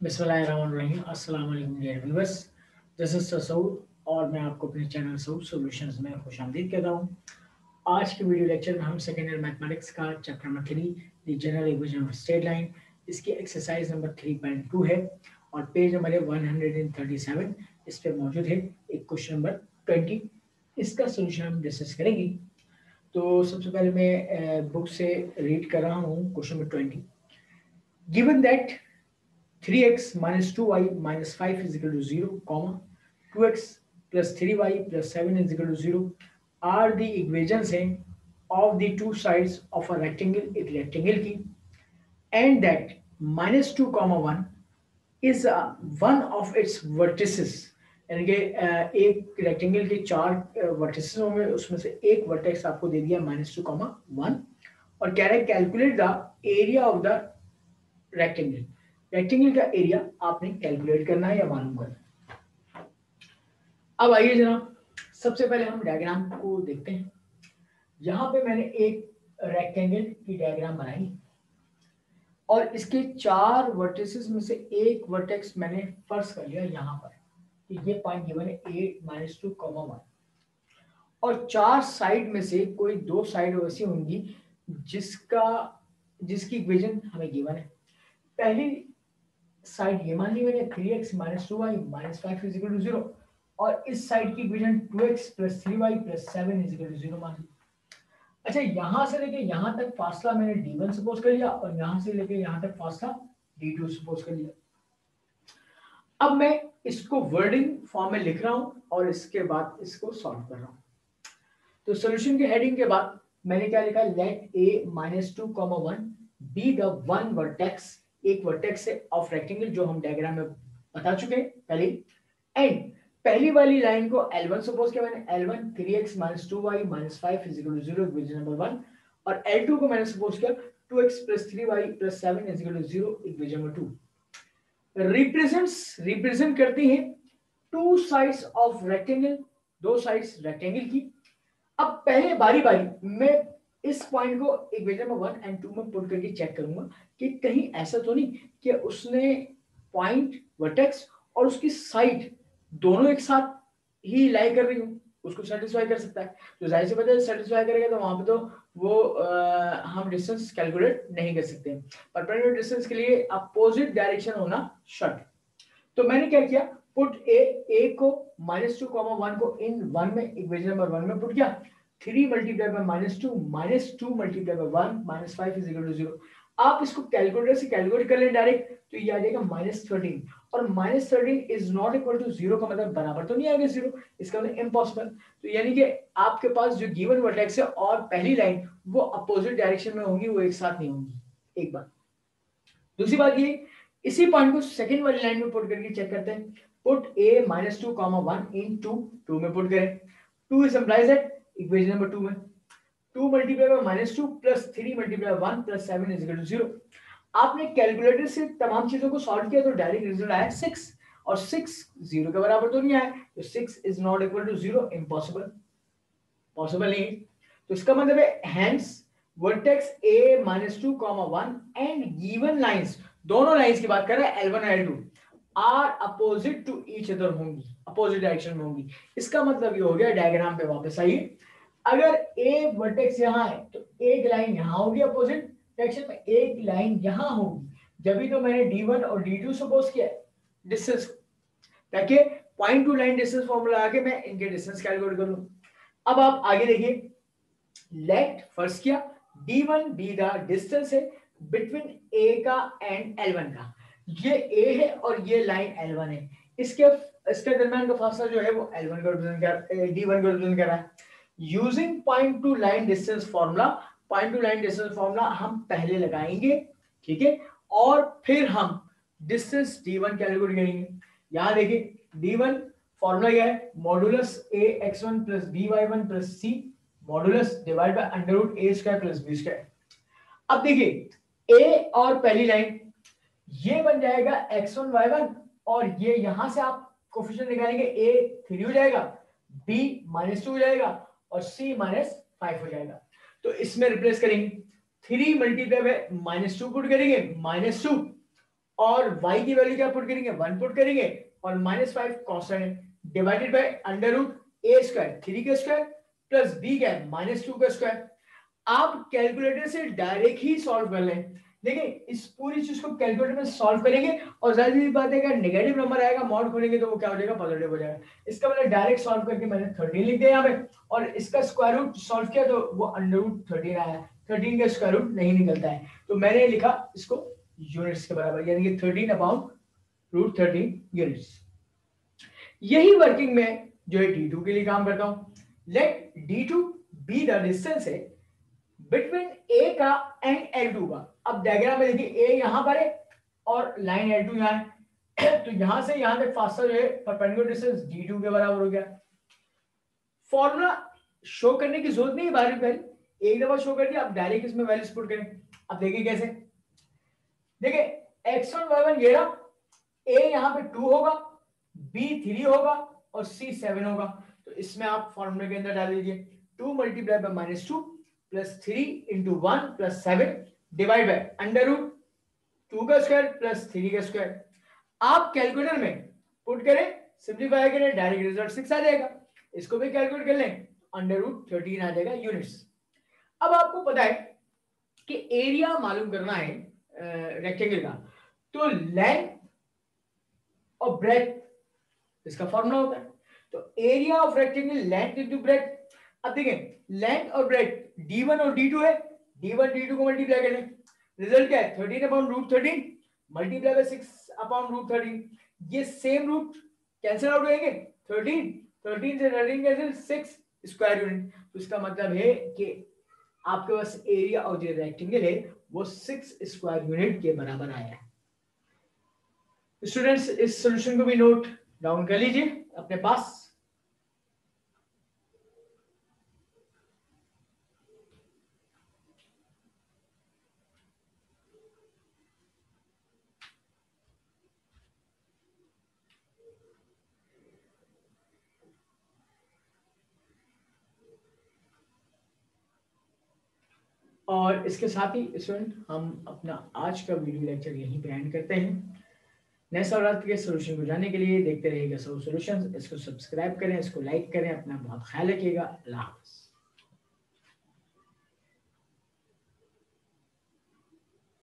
बिस्मिल्लाहिर्रहमानिर्रहीम। अस्सलाम वालेकुम dear viewers, this is Saud और मैं आपको अपने चैनल सऊद सॉल्यूशंस में खुशामदीद कहता हूँ। आज के वीडियो लेक्चर में हम सेकेंड ईयर मैथमेटिक्स का chapter number 3 the general equation of straight line, इसकी एक्सरसाइज नंबर 3.2 है और पेज नंबर है 137। इस पे मौजूद है एक क्वेश्चन नंबर 20। इसका सोल्यूशन हम डिस्कस करेंगे। तो सबसे पहले मैं बुक से रीड कर रहा हूँ question number 20। Given that 3x minus 2y minus 5 is equal to 0, comma 2x plus 3y plus 7 is equal to 0 are the equations of the two sides of a rectangle, एक rectangle की, and that minus 2 comma 1 is one of its vertices, यानी कि एक rectangle के चार vertices होंगे, उसमें से एक वर्टेक्स आपको दे दिया -2,1 और कह रहे हैं calculate the area of the rectangle. Rectangle का एरिया आपने कैलकुलेट करना है या मालूम करना है। अब आइए जनाब, सबसे पहले हम डायग्राम को देखते हैं। यहां पे मैंने एक रेक्टेंगल की डायग्राम बनाई और इसके चार वर्टिसेस में से एक वर्टेक्स मैंने फर्स्ट कर लिया यहाँ पर कि ये पॉइंट गिवन है 8-2,1 और चार साइड में से कोई दो साइड वैसी होंगी जिसकी इक्वेशन हमें गिवन है। पहली साइड ये मान ली मैंने 3x minus 2y minus 5 is equal to 0 और इस साइड की equation 2x plus 3y plus 7 is equal to 0 मान ली। अच्छा, यहां से लेके यहां तक फासला मैंने d1 सपोज कर लिया और यहां से लेके यहां तक फासला d2 सपोज कर लिया। अब मैं इसको वर्डिंग फॉर्म में लिख रहा हूं और इसके बाद इसको सॉल्व कर रहा हूं। तो सॉल्यूशन के हेडिंग के बाद मैंने क्या लिखा, let a -2,1 be the one vertex, एक वर्टेक्स है ऑफ रेक्टेंगल जो हम डायग्राम में बता चुके हैं पहले। एंड पहली वाली लाइन को L1 सपोज किया मैंने, L1 3x minus 2y minus 5 is equal to 0 equation number 1 और L2 को मैंने सपोज किया 2x plus 3y plus 7 is equal to 0 equation number 2। Represent करती हैं टू साइड्स ऑफ रेक्टेंगल, दो साइड्स रेक्टेंगल की। अब पहले बारी बारी मैं इस पॉइंट को इक्वेशन नंबर 1 एंड 2 में पुट करके चेक करूंगा कि कहीं ऐसा तो नहीं कि उसने पॉइंट वर्टेक्स और उसकी साइड दोनों एक साथ ही लाई कर रही हूं, उसको सेटिस्फाई कर सकता है। तो जाहिर सी बात है सेटिस्फाई करेगा तो वहां पे तो वो हम डिस्टेंस कैलकुलेट नहीं कर सकते। परपेंडिकुलर डिस्टेंस के लिए अपोजिट डायरेक्शन होना शर्त। तो मैंने क्या किया, पुट ए को -2,1 को इन 1 में इक्वेशन नंबर 1 में पुट किया। 3 multiply by -2 multiply by 1 -5 is equal to 0। आप इसको कैलकुलेटर से कैलकुलेट कर लें डायरेक्ट तो ये आ जाएगा -13 और -13 इज नॉट इक्वल टू 0 का मतलब बराबर तो नहीं आएगा 0, इसका मतलब इम्पॉसिबल। तो यानी कि आपके पास जो गिवन वर्टेक्स है और पहली लाइन वो अपोजिट डायरेक्शन में होंगी, वो एक साथ नहीं होंगी। एक बात। दूसरी बात ये, इसी पॉइंट को सेकंड वाली लाइन में पुट करके चेक करते हैं। पुट a -2,1 इन 2 में पुट करें। 2 is implies that equation number 2 में 2 multiply by -2 plus 3 multiply 1 plus 7 is equal to 0। आपने कैलकुलेटर से तमाम चीजों को सॉल्व किया तो डायरेक्ट रिजल्ट आया 6 और 6 0 के बराबर तो नहीं आया, तो 6 is not equal to 0, impossible, possible नहीं। तो इसका मतलब है hence vertex a -2,1 and given lines, दोनों लाइंस की बात कर रहे हैं L1 और L2 are opposite to each other होंगी, अपोजिट डायरेक्शन में होंगी। इसका मतलब ये हो गया, डायग्राम पे वापस आइए, अगर a वर्टेक्स यहाँ है तो एक लाइन यहाँ होगी अपोजिट डायरेक्शन में, एक लाइन यहाँ होगी, जब भी तो मैंने d1 और d2 सपोज किया डिस्टेंस, ताकि point two line distance formula आके मैं इनके डिस्टेंस कैलकुलेट कर लूं। अब आप आगे देखिए, लेट फर्स्ट किया d1 बी द डिस्टेंस है बिटवीन a का एंड L1 का, ये a है और ये लाइन L1 है, इसके दरमियान का फासला जो है वो L1 का रिप्रेजेंट कर d1 को रिप्रेजेंट कर रहा है। Using point two line distance formula, point two line distance formula हम पहले लगाएंगे, ठीक है, और फिर हम डिस्टेंस d1 कैलकुलेट करेंगे। यहां देखिए d1 फार्मूला क्या है, modulus ax1 plus by1 plus c modulus divide by under root a square plus b square. अब देखिए a और पहली लाइन ये बन जाएगा x1 y1 और ये यहां से आप कोफिशिएंट निकालेंगे, a 3 हो जाएगा, b -2 हो जाएगा और c -5 हो जाएगा। तो इसमें रिप्लेस करेंगे 3 मल्टीप्लाई बाय -2 पुट करेंगे -2 और y की वैल्यू क्या पुट करेंगे, 1 पुट करेंगे, और -5 कांस्टेंट है, divided by under root a square 3 का स्क्वायर प्लस b क्या है -2 का स्क्वायर। आप कैलकुलेटर से डायरेक्ट ही सॉल्व कर लें। देखिए इस पूरी चीज को कैलकुलेटर में सॉल्व करेंगे और जाहिर सी बात है अगर नेगेटिव नंबर आएगा मॉड खोलेंगे तो वो क्या हो जाएगा, पॉजिटिव हो जाएगा। इसका मतलब डायरेक्ट सॉल्व करके मैंने 13 लिख दिया यहाँ पे, और इसका स्क्वायर रूट सॉल्व किया तो वो अंडर रूट 13 आया। 13 का स्क्वायर रूट नहीं निकलता है, तो मैंने लिखा इसको यूनिट्स के बराबर, यानी कि 13 अपॉन रूट 13 यूनिट्स। यही वर्किंग में जो है d2 के लिए काम करता हूं। Let d2 be the distance है बिटवीन a का एंड L2 का। अब डायग्राम में देखिए a यहां पर है और लाइन L2 यहां है तो यहां से यहां तक फासला जो है परपेंडिकुलर डिस्टेंस d2 के बराबर हो गया। फॉर्मूला शो करने की जरूरत नहीं है बार बार, एक दफा शो कर दिया, अब डायरेक्ट इसमें वैल्यूज पुट करें। अब देखिए कैसे, देखिए x1 y1 ये रहा, a यहां पे 2 होगा, b 3 होगा और c 7 होगा। तो इसमें आप फॉर्मूले के अंदर डाल दीजिए 2 multiply by -2 plus 3 into 1 plus 7 divide by under root 2 का स्क्वायर प्लस 3 का स्क्वायर। आप कैलकुलेटर में पुट करें, सिंप्लीफाई करें, डायरेक्ट रिजल्ट 6 आ जाएगा। इसको भी कैलकुलेट कर लें, अंडर रूट 13 आ जाएगा यूनिट्स। अब आपको पता है कि एरिया मालूम करना है रेक्टेंगल का, तो लेंथ और ब्रेथ इसका फॉर्मूला होता है। तो area of rectangle length into breadth. अब देखें लेंथ और ब्रेथ d1 और d2 है, d1 d2 को मल्टीप्लाई करें, रिजल्ट क्या है 13 upon root 13 multiply by 6 upon root 13। ये सेम रूट कैंसिल आउट होंगे, 13 से 13 कैंसिल 6 स्क्वायर यूनिट। तो इसका मतलब है कि आपके पास एरिया ऑफ जो रेक्टेंगल है वो 6 स्क्वायर यूनिट के बराबर आया है। स्टूडेंट्स इस सॉल्यूशन को भी नोट डाउन कर लीजिए अपने पास। और इसके साथ ही स्टूडेंट हम अपना आज का वीडियो लेक्चर यहीं पे एंड करते हैं। नए सवाल के सॉल्यूशन को जानने के लिए देखते रहिएगा सब सॉल्यूशंस। इसको सब्सक्राइब करें, इसको लाइक करें, अपना बहुत ख्याल रखिएगा। अल्लाह हाफ़िज़।